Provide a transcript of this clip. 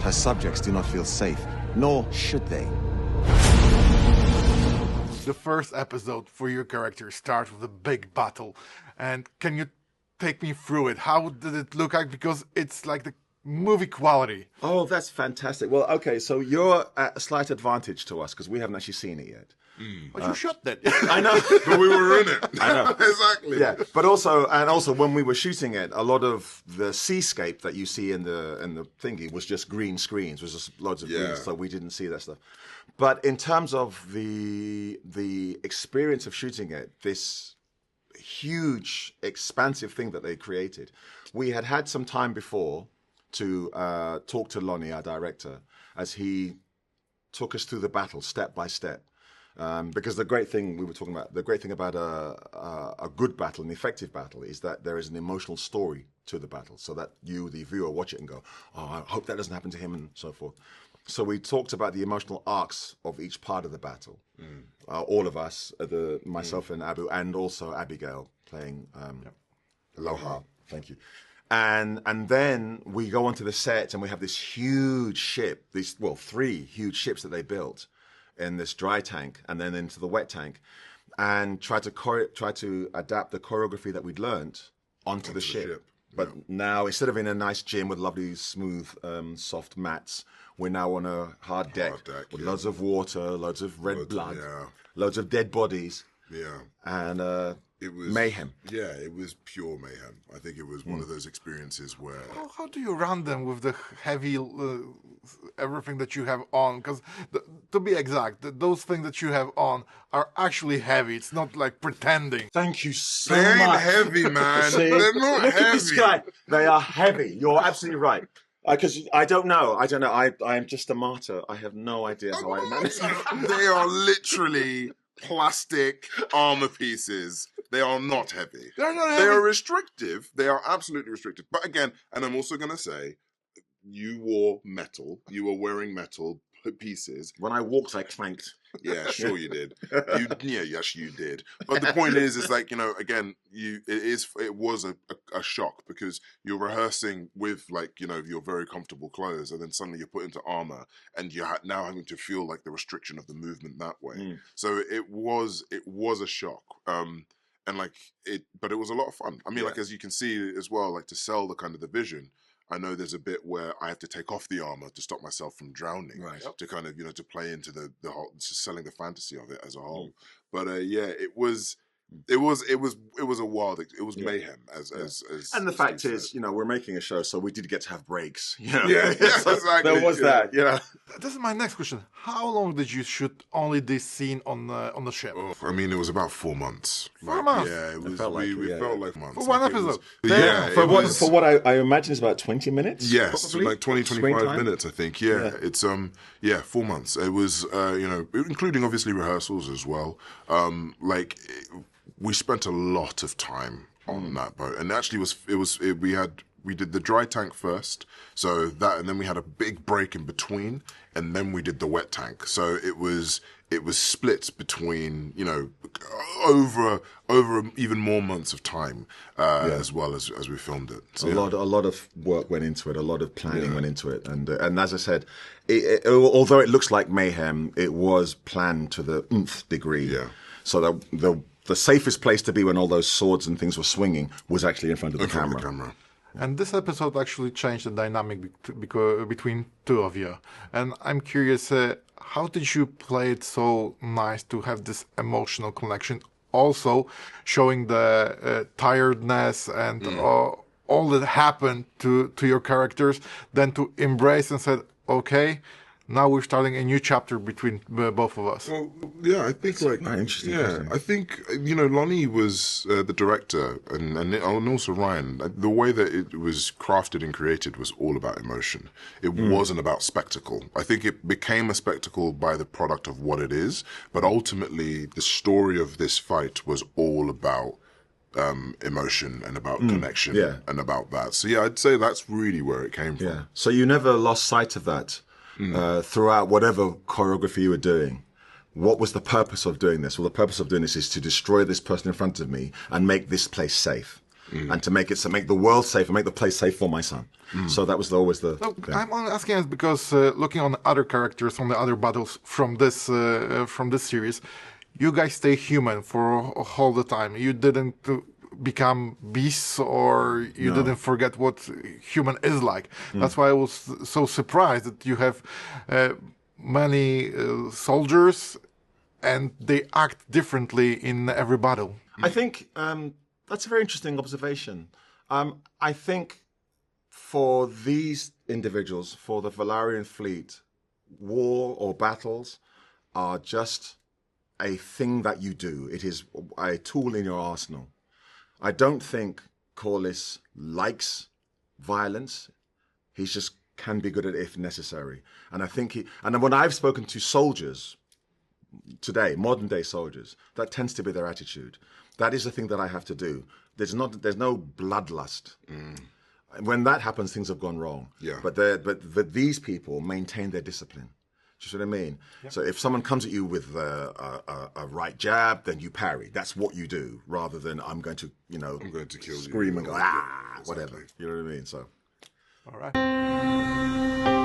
her subjects do not feel safe, nor should they. The first episode for your character starts with a big battle. And can you take me through it? How did it look like? Because it's like the movie quality. Oh, that's fantastic. Well, okay, so you're at a slight advantage to us because we haven't actually seen it yet. But you shot that. I know. But we were in it. I know. Exactly. Yeah, but also when we were shooting it, a lot of the seascape that you see in the thingy was just green screens, was just loads of green, so we didn't see that stuff. But in terms of the experience of shooting it, this huge, expansive thing that they created, we had some time before to talk to Lonnie, our director, as he took us through the battle step by step. Because the great thing about a good battle, an effective battle, is that there is an emotional story to the battle, so that you, the viewer, watch it and go, "Oh, I hope that doesn't happen to him," and so forth. So we talked about the emotional arcs of each part of the battle. All of us, myself and Abu, and also Abigail playing Aloha. Thank you. And then we go onto the set and we have this huge ship, three huge ships that they built in this dry tank and then into the wet tank, and try to adapt the choreography that we'd learnt onto the ship. But now, instead of in a nice gym with lovely, smooth, soft mats, we're now on a hard deck with loads of water, loads of red blood, loads of dead bodies. Yeah. And it was mayhem. Yeah, it was pure mayhem. I think it was one of those experiences where... How do you run them with the heavy, everything that you have on? Because to be exact, those things that you have on are actually heavy. It's not like pretending. Thank you so much. They ain't heavy, man. See? They're not Look heavy. At this guy. They are heavy. You're absolutely right. Because I don't know. I am just a martyr. I have no idea how I manage. They are literally plastic armor pieces. They are not heavy. They're not heavy. They are restrictive. They are absolutely restrictive. But again, and I'm also going to say, you wore metal. You were wearing metal pieces. When I walked, I clanked. Yeah, sure you did. Yes, you did. But the point is like, again, it was a shock because you're rehearsing with like, your very comfortable clothes, and then suddenly you're put into armor, and you're now having to feel like the restriction of the movement that way. So it was a shock. But it was a lot of fun. I mean, like, as you can see as well, like to sell the kind of the vision, I know there's a bit where I have to take off the armor to stop myself from drowning, right? To kind of, to play into the whole, just selling the fantasy of it as a whole. But it was a wild, it was mayhem as and the fact is, we're making a show, so we did get to have breaks. Yeah, so exactly. There was that. This is my next question. How long did you shoot only this scene on the ship? Oh, I mean, it was about 4 months. 4 months. Yeah, it was. We felt like months. For one episode. For what I imagine is about 20 minutes. Yes, probably? Like 25 minutes, I think. Yeah, it's 4 months. It was including obviously rehearsals as well. We spent a lot of time on that boat, and actually we did the dry tank first, so that, and then we had a big break in between, and then we did the wet tank. So it was split between over even more months of time as well as we filmed it. So, a lot of work went into it, a lot of planning went into it, and as I said, although it looks like mayhem, it was planned to the nth degree. Yeah. So the safest place to be when all those swords and things were swinging was actually in front of the camera. And this episode actually changed the dynamic between two of you. And I'm curious, how did you play it so nice to have this emotional connection? Also showing the tiredness and all that happened to your characters, then to embrace and said, okay, now we're starting a new chapter between both of us. Well, yeah, I think interesting. I think Lonnie was the director, and also Ryan. The way that it was crafted and created was all about emotion. It wasn't about spectacle. I think it became a spectacle by the product of what it is, but ultimately the story of this fight was all about emotion and about connection and about that. So yeah, I'd say that's really where it came from. Yeah. So you never lost sight of that. Throughout whatever choreography you were doing. What was the purpose of doing this? Well, the purpose of doing this is to destroy this person in front of me and make this place safe. and to make the world safe and make the place safe for my son. So that was always the. No, I'm only asking this because looking on other characters, on the other battles from this series, you guys stay human for all the time. You didn't become beasts, or you didn't forget what human is like. That's why I was so surprised that you have many soldiers and they act differently in every battle. I think that's a very interesting observation. I think for these individuals, for the Valerian fleet, war or battles are just a thing that you do. It is a tool in your arsenal. I don't think Corlys likes violence. He just can be good at it if necessary. And I think and when I've spoken to soldiers today, modern day soldiers, that tends to be their attitude. That is the thing that I have to do. There's no bloodlust. When that happens, things have gone wrong. Yeah. But these people maintain their discipline. Do you see what I mean? Yep. So if someone comes at you with a right jab, then you parry. That's what you do, rather than I'm going to kill scream you. and go, Exactly. whatever. You know what I mean? So. All right.